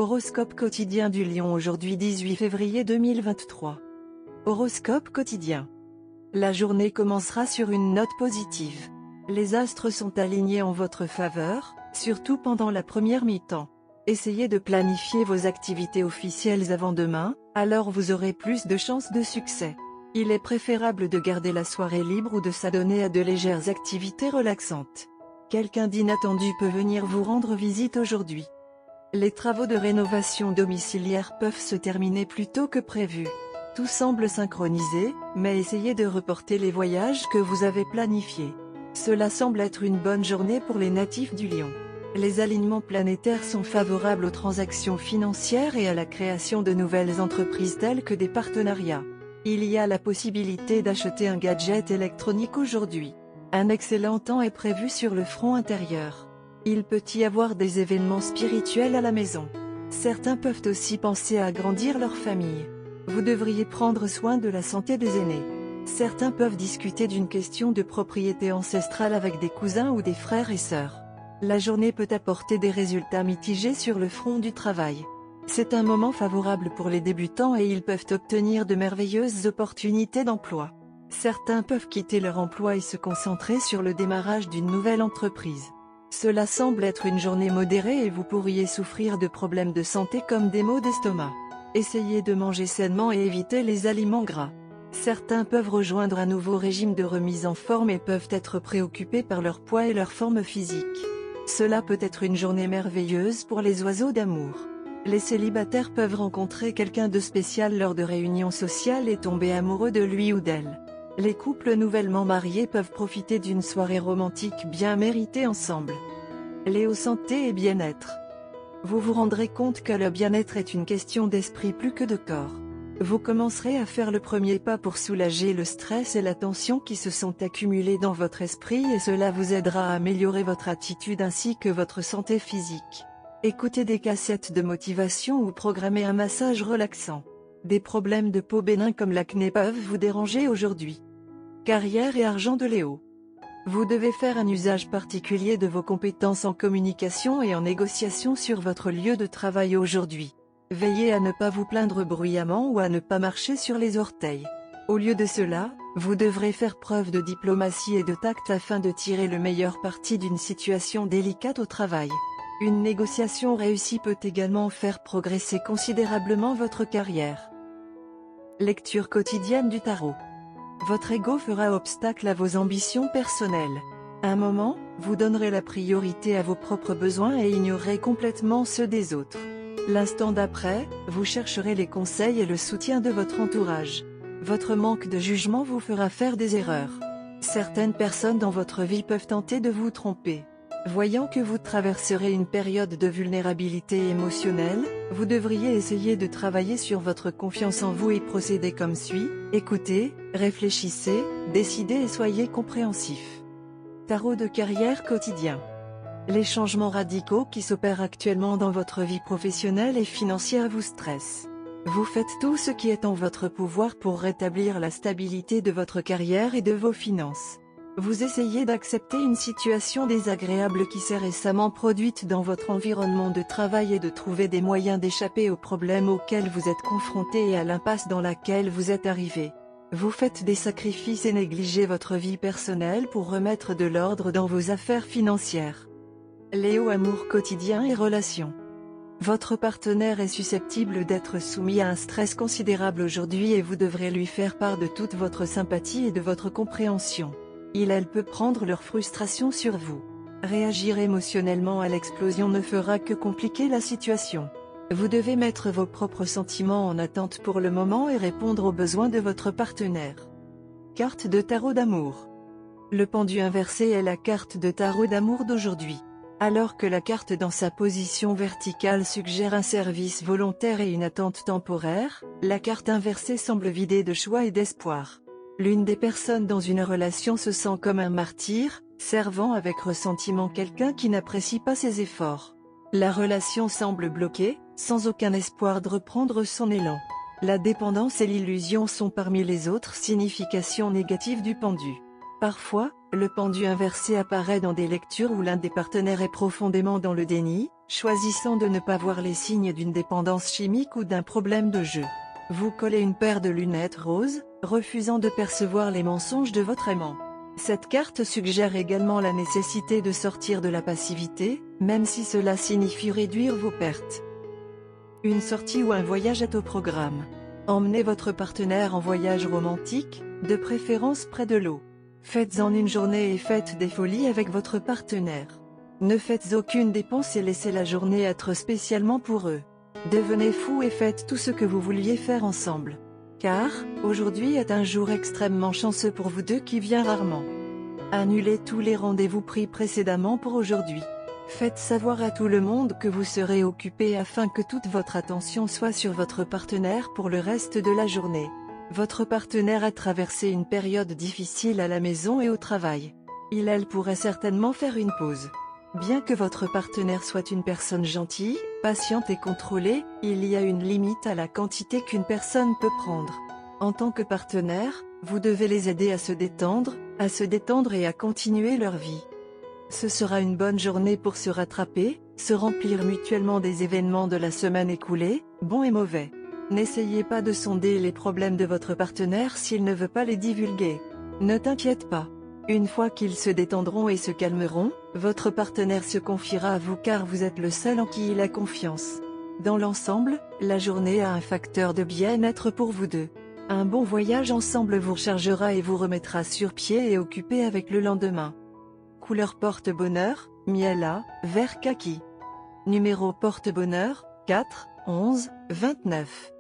Horoscope quotidien du Lion aujourd'hui 18 février 2023. Horoscope quotidien. La journée commencera sur une note positive. Les astres sont alignés en votre faveur, surtout pendant la première mi-temps. Essayez de planifier vos activités officielles avant demain, alors vous aurez plus de chances de succès. Il est préférable de garder la soirée libre ou de s'adonner à de légères activités relaxantes. Quelqu'un d'inattendu peut venir vous rendre visite aujourd'hui. Les travaux de rénovation domiciliaire peuvent se terminer plus tôt que prévu. Tout semble synchronisé, mais essayez de reporter les voyages que vous avez planifiés. Cela semble être une bonne journée pour les natifs du Lion. Les alignements planétaires sont favorables aux transactions financières et à la création de nouvelles entreprises telles que des partenariats. Il y a la possibilité d'acheter un gadget électronique aujourd'hui. Un excellent temps est prévu sur le front intérieur. Il peut y avoir des événements spirituels à la maison. Certains peuvent aussi penser à agrandir leur famille. Vous devriez prendre soin de la santé des aînés. Certains peuvent discuter d'une question de propriété ancestrale avec des cousins ou des frères et sœurs. La journée peut apporter des résultats mitigés sur le front du travail. C'est un moment favorable pour les débutants et ils peuvent obtenir de merveilleuses opportunités d'emploi. Certains peuvent quitter leur emploi et se concentrer sur le démarrage d'une nouvelle entreprise. Cela semble être une journée modérée et vous pourriez souffrir de problèmes de santé comme des maux d'estomac. Essayez de manger sainement et évitez les aliments gras. Certains peuvent rejoindre un nouveau régime de remise en forme et peuvent être préoccupés par leur poids et leur forme physique. Cela peut être une journée merveilleuse pour les oiseaux d'amour. Les célibataires peuvent rencontrer quelqu'un de spécial lors de réunions sociales et tomber amoureux de lui ou d'elle. Les couples nouvellement mariés peuvent profiter d'une soirée romantique bien méritée ensemble. Léo, santé et bien-être. Vous vous rendrez compte que le bien-être est une question d'esprit plus que de corps. Vous commencerez à faire le premier pas pour soulager le stress et la tension qui se sont accumulés dans votre esprit et cela vous aidera à améliorer votre attitude ainsi que votre santé physique. Écoutez des cassettes de motivation ou programmez un massage relaxant. Des problèmes de peau bénins comme l'acné peuvent vous déranger aujourd'hui. Carrière et argent de Léo. Vous devez faire un usage particulier de vos compétences en communication et en négociation sur votre lieu de travail aujourd'hui. Veillez à ne pas vous plaindre bruyamment ou à ne pas marcher sur les orteils. Au lieu de cela, vous devrez faire preuve de diplomatie et de tact afin de tirer le meilleur parti d'une situation délicate au travail. Une négociation réussie peut également faire progresser considérablement votre carrière. Lecture quotidienne du tarot. Votre ego fera obstacle à vos ambitions personnelles. Un moment, vous donnerez la priorité à vos propres besoins et ignorerez complètement ceux des autres. L'instant d'après, vous chercherez les conseils et le soutien de votre entourage. Votre manque de jugement vous fera faire des erreurs. Certaines personnes dans votre vie peuvent tenter de vous tromper. Voyant que vous traverserez une période de vulnérabilité émotionnelle, vous devriez essayer de travailler sur votre confiance en vous et procéder comme suit: écoutez, réfléchissez, décidez et soyez compréhensif. Tarot de carrière quotidien. Les changements radicaux qui s'opèrent actuellement dans votre vie professionnelle et financière vous stressent. Vous faites tout ce qui est en votre pouvoir pour rétablir la stabilité de votre carrière et de vos finances. Vous essayez d'accepter une situation désagréable qui s'est récemment produite dans votre environnement de travail et de trouver des moyens d'échapper aux problèmes auxquels vous êtes confronté et à l'impasse dans laquelle vous êtes arrivé. Vous faites des sacrifices et négligez votre vie personnelle pour remettre de l'ordre dans vos affaires financières. Léo, amour quotidien et relations. Votre partenaire est susceptible d'être soumis à un stress considérable aujourd'hui et vous devrez lui faire part de toute votre sympathie et de votre compréhension. Elle peut prendre leur frustration sur vous. Réagir émotionnellement à l'explosion ne fera que compliquer la situation. Vous devez mettre vos propres sentiments en attente pour le moment et répondre aux besoins de votre partenaire. Carte de tarot d'amour. Le pendu inversé est la carte de tarot d'amour d'aujourd'hui. Alors que la carte dans sa position verticale suggère un service volontaire et une attente temporaire, la carte inversée semble vidée de choix et d'espoir. L'une des personnes dans une relation se sent comme un martyr, servant avec ressentiment quelqu'un qui n'apprécie pas ses efforts. La relation semble bloquée, sans aucun espoir de reprendre son élan. La dépendance et l'illusion sont parmi les autres significations négatives du pendu. Parfois, le pendu inversé apparaît dans des lectures où l'un des partenaires est profondément dans le déni, choisissant de ne pas voir les signes d'une dépendance chimique ou d'un problème de jeu. Vous collez une paire de lunettes roses, refusant de percevoir les mensonges de votre aimant. Cette carte suggère également la nécessité de sortir de la passivité, même si cela signifie réduire vos pertes. Une sortie ou un voyage est au programme. Emmenez votre partenaire en voyage romantique, de préférence près de l'eau. Faites-en une journée et faites des folies avec votre partenaire. Ne faites aucune dépense et laissez la journée être spécialement pour eux. Devenez fou et faites tout ce que vous vouliez faire ensemble. Car, aujourd'hui est un jour extrêmement chanceux pour vous deux qui vient rarement. Annulez tous les rendez-vous pris précédemment pour aujourd'hui. Faites savoir à tout le monde que vous serez occupé afin que toute votre attention soit sur votre partenaire pour le reste de la journée. Votre partenaire a traversé une période difficile à la maison et au travail. Elle pourrait certainement faire une pause. Bien que votre partenaire soit une personne gentille, patiente et contrôlée, il y a une limite à la quantité qu'une personne peut prendre. En tant que partenaire, vous devez les aider à se détendre et à continuer leur vie. Ce sera une bonne journée pour se rattraper, se remplir mutuellement des événements de la semaine écoulée, bons et mauvais. N'essayez pas de sonder les problèmes de votre partenaire s'il ne veut pas les divulguer. Ne t'inquiète pas. Une fois qu'ils se détendront et se calmeront, votre partenaire se confiera à vous car vous êtes le seul en qui il a confiance. Dans l'ensemble, la journée a un facteur de bien-être pour vous deux. Un bon voyage ensemble vous rechargera et vous remettra sur pied et occupé avec le lendemain. Couleur porte-bonheur, miela, vert kaki. Numéro porte-bonheur, 4, 11, 29.